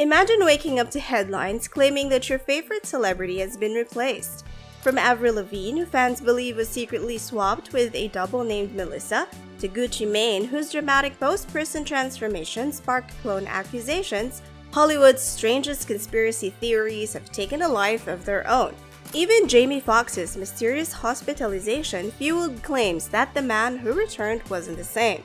Imagine waking up to headlines claiming that your favorite celebrity has been replaced. From Avril Lavigne, who fans believe was secretly swapped with a double named Melissa, to Gucci Mane, whose dramatic post-prison transformation sparked clone accusations, Hollywood's strangest conspiracy theories have taken a life of their own. Even Jamie Foxx's mysterious hospitalization fueled claims that the man who returned wasn't the same.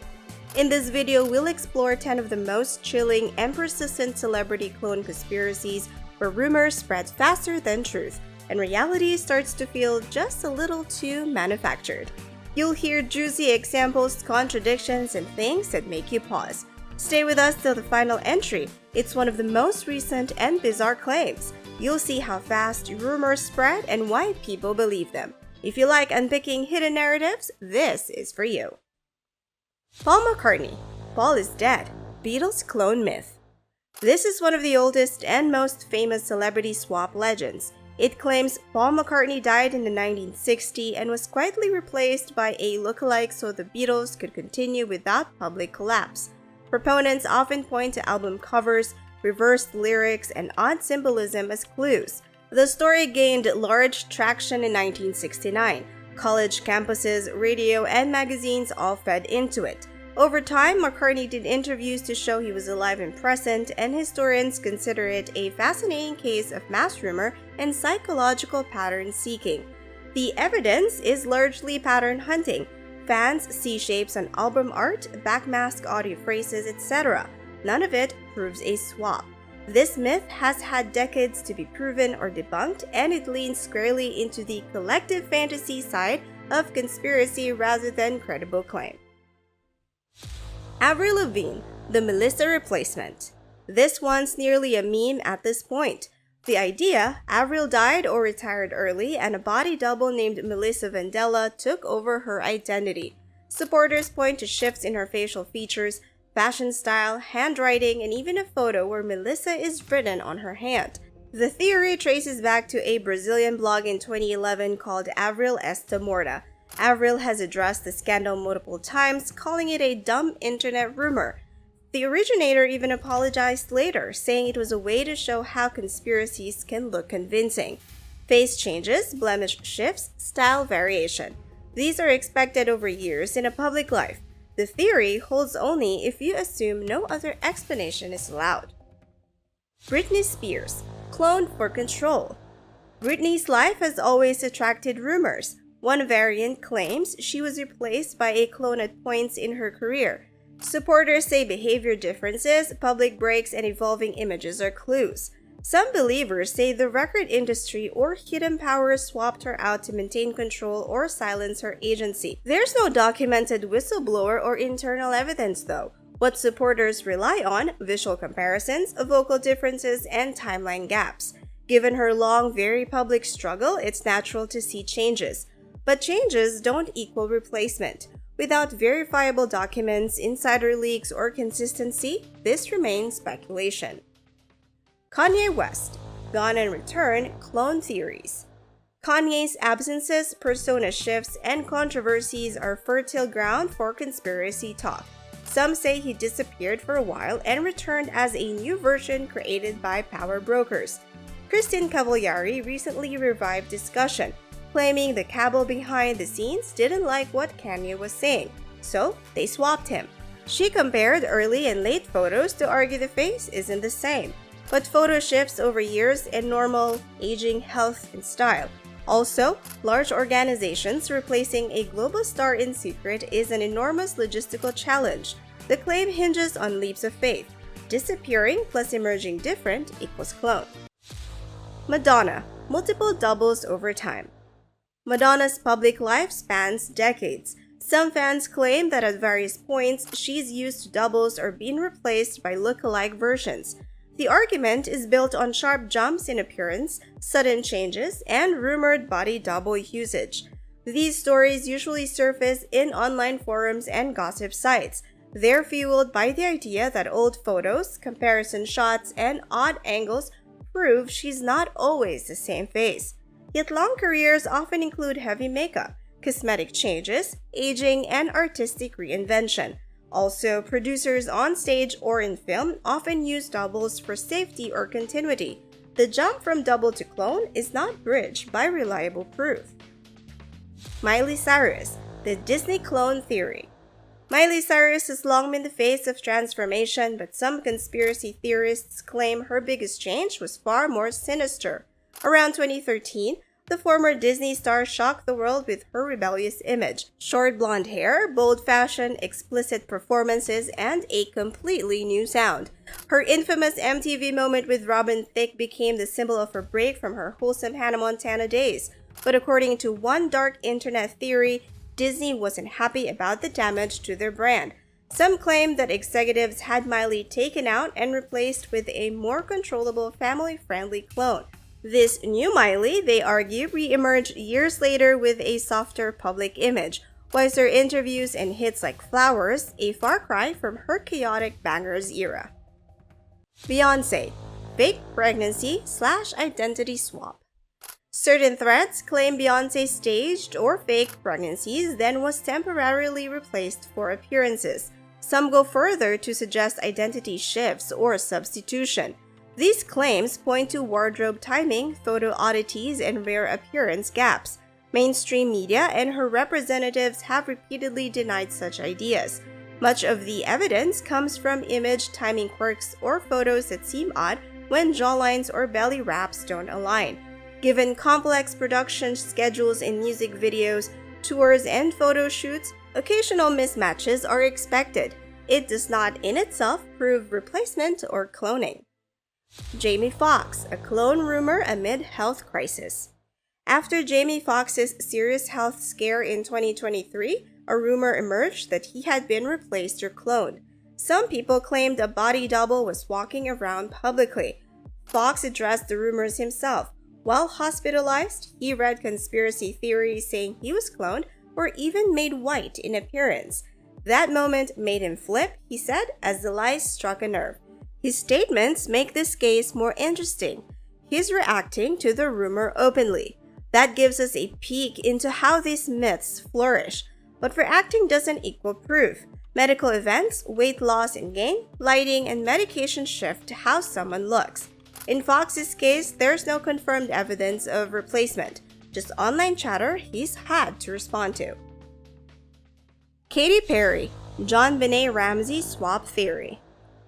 In this video, we'll explore 10 of the most chilling and persistent celebrity clone conspiracies where rumors spread faster than truth, and reality starts to feel just a little too manufactured. You'll hear juicy examples, contradictions, and things that make you pause. Stay with us till the final entry. It's one of the most recent and bizarre claims. You'll see how fast rumors spread and why people believe them. If you like unpicking hidden narratives, this is for you. Paul McCartney. Paul is dead. Beatles clone myth. This is one of the oldest and most famous celebrity swap legends. It claims Paul McCartney died in the 1960s and was quietly replaced by a lookalike so the Beatles could continue without public collapse. Proponents often point to album covers, reversed lyrics, and odd symbolism as clues. The story gained large traction in 1969. College campuses, radio, and magazines all fed into it. Over time, McCartney did interviews to show he was alive and present, and historians consider it a fascinating case of mass rumor and psychological pattern seeking. The evidence is largely pattern hunting. Fans see shapes on album art, backmask audio phrases, etc. None of it proves a swap. This myth has had decades to be proven or debunked, and it leans squarely into the collective fantasy side of conspiracy rather than credible claim. Avril Lavigne, the Melissa replacement. This one's nearly a meme at this point. The idea, Avril died or retired early and a body double named Melissa Vandella took over her identity. Supporters point to shifts in her facial features, fashion style, handwriting, and even a photo where Melissa is written on her hand. The theory traces back to a Brazilian blog in 2011 called Avril Está Morta. Avril has addressed the scandal multiple times, calling it a dumb internet rumor. The originator even apologized later, saying it was a way to show how conspiracies can look convincing. Face changes, blemish shifts, style variation. These are expected over years in a public life. The theory holds only if you assume no other explanation is allowed. Britney Spears, cloned for control. Britney's life has always attracted rumors. One variant claims she was replaced by a clone at points in her career. Supporters say behavior differences, public breaks, and evolving images are clues. Some believers say the record industry or hidden powers swapped her out to maintain control or silence her agency. There's no documented whistleblower or internal evidence though. What supporters rely on, visual comparisons, vocal differences, and timeline gaps. Given her long, very public struggle, it's natural to see changes. But changes don't equal replacement. Without verifiable documents, insider leaks, or consistency, this remains speculation. Kanye West, gone and return, clone theories. Kanye's absences, persona shifts, and controversies are fertile ground for conspiracy talk. Some say he disappeared for a while and returned as a new version created by power brokers. Christine Cavallari recently revived discussion, claiming the cabal behind the scenes didn't like what Kanye was saying, so they swapped him. She compared early and late photos to argue the face isn't the same, but photo shifts over years and normal aging, health, and style. Also, large organizations replacing a global star in secret is an enormous logistical challenge. The claim hinges on leaps of faith. Disappearing plus emerging different equals clone. Madonna, multiple doubles over time. Madonna's public life spans decades. Some fans claim that at various points she's used doubles or been replaced by look-alike versions. The argument is built on sharp jumps in appearance, sudden changes, and rumored body double usage. These stories usually surface in online forums and gossip sites. They're fueled by the idea that old photos, comparison shots, and odd angles prove she's not always the same face. Yet long careers often include heavy makeup, cosmetic changes, aging, and artistic reinvention. Also, producers on stage or in film often use doubles for safety or continuity. The jump from double to clone is not bridged by reliable proof. Miley Cyrus, the Disney clone theory. Miley Cyrus has long been the face of transformation, but some conspiracy theorists claim her biggest change was far more sinister. Around 2013, the former Disney star shocked the world with her rebellious image. Short blonde hair, bold fashion, explicit performances, and a completely new sound. Her infamous MTV moment with Robin Thicke became the symbol of her break from her wholesome Hannah Montana days. But according to one dark internet theory, Disney wasn't happy about the damage to their brand. Some claim that executives had Miley taken out and replaced with a more controllable, family-friendly clone. This new Miley, they argue, re-emerged years later with a softer public image, wiser interviews and hits like Flowers, a far cry from her chaotic bangers era. Beyoncé, fake pregnancy/identity swap. Certain threads claim Beyoncé staged or faked pregnancies, then was temporarily replaced for appearances. Some go further to suggest identity shifts or substitution. These claims point to wardrobe timing, photo oddities, and rare appearance gaps. Mainstream media and her representatives have repeatedly denied such ideas. Much of the evidence comes from image timing quirks or photos that seem odd when jawlines or belly wraps don't align. Given complex production schedules in music videos, tours, and photo shoots, occasional mismatches are expected. It does not in itself prove replacement or cloning. Jamie Foxx, a clone rumor amid health crisis. After Jamie Foxx's serious health scare in 2023, a rumor emerged that he had been replaced or cloned. Some people claimed a body double was walking around publicly. Foxx addressed the rumors himself. While hospitalized, he read conspiracy theories saying he was cloned or even made white in appearance. That moment made him flip, he said, as the lies struck a nerve. His statements make this case more interesting. He's reacting to the rumor openly. That gives us a peek into how these myths flourish. But reacting doesn't equal proof. Medical events, weight loss and gain, lighting, and medication shift to how someone looks. In Fox's case, there's no confirmed evidence of replacement, just online chatter he's had to respond to. Katy Perry, JonBenet Ramsey swap theory.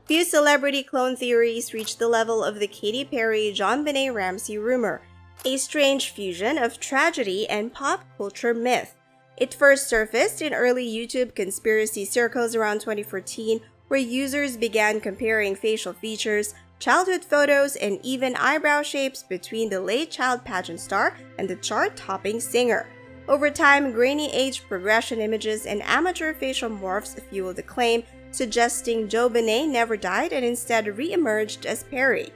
Few celebrity clone theories reach the level of the Katy Perry-JonBenet Ramsey rumor, a strange fusion of tragedy and pop culture myth. It first surfaced in early YouTube conspiracy circles around 2014, where users began comparing facial features, childhood photos, and even eyebrow shapes between the late child pageant star and the chart-topping singer. Over time, grainy age progression images and amateur facial morphs fueled the claim, suggesting JonBenet never died and instead re-emerged as Perry.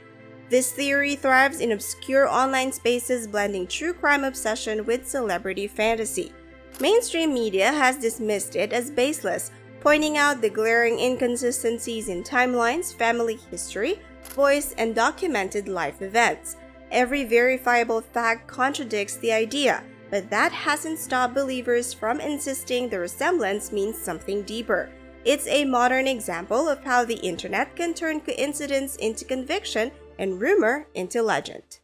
This theory thrives in obscure online spaces, blending true crime obsession with celebrity fantasy. Mainstream media has dismissed it as baseless, pointing out the glaring inconsistencies in timelines, family history, voice, and documented life events. Every verifiable fact contradicts the idea, but that hasn't stopped believers from insisting the resemblance means something deeper. It's a modern example of how the internet can turn coincidence into conviction and rumor into legend.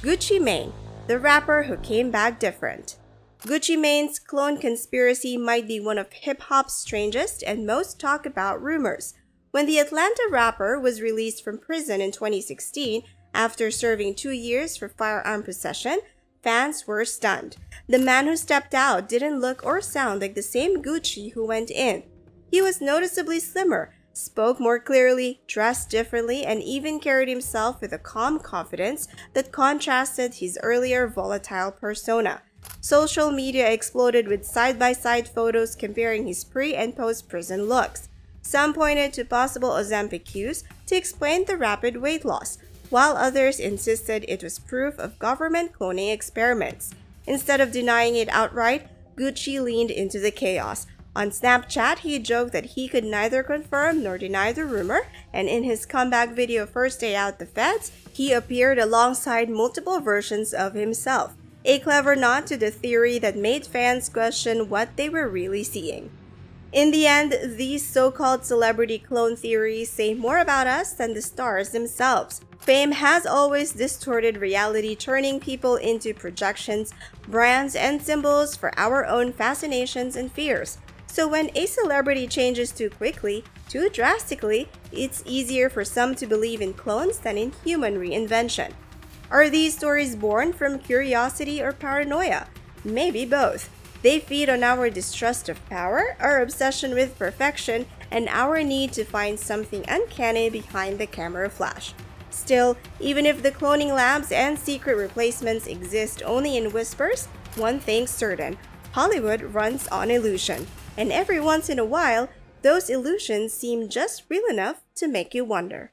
Gucci Mane, the rapper who came back different. Gucci Mane's clone conspiracy might be one of hip-hop's strangest and most talked about rumors. When the Atlanta rapper was released from prison in 2016 after serving 2 years for firearm possession, fans were stunned. The man who stepped out didn't look or sound like the same Gucci who went in. He was noticeably slimmer, spoke more clearly, dressed differently, and even carried himself with a calm confidence that contrasted his earlier volatile persona. Social media exploded with side-by-side photos comparing his pre- and post-prison looks. Some pointed to possible Ozempic use to explain the rapid weight loss, while others insisted it was proof of government cloning experiments. Instead of denying it outright, Gucci leaned into the chaos. On Snapchat, he joked that he could neither confirm nor deny the rumor, and in his comeback video First Day Out the Feds, he appeared alongside multiple versions of himself, a clever nod to the theory that made fans question what they were really seeing. In the end, these so-called celebrity clone theories say more about us than the stars themselves. Fame has always distorted reality, turning people into projections, brands, and symbols for our own fascinations and fears. So when a celebrity changes too quickly, too drastically, it's easier for some to believe in clones than in human reinvention. Are these stories born from curiosity or paranoia? Maybe both. They feed on our distrust of power, our obsession with perfection, and our need to find something uncanny behind the camera flash. Still, even if the cloning labs and secret replacements exist only in whispers, one thing's certain: Hollywood runs on illusion. And every once in a while, those illusions seem just real enough to make you wonder.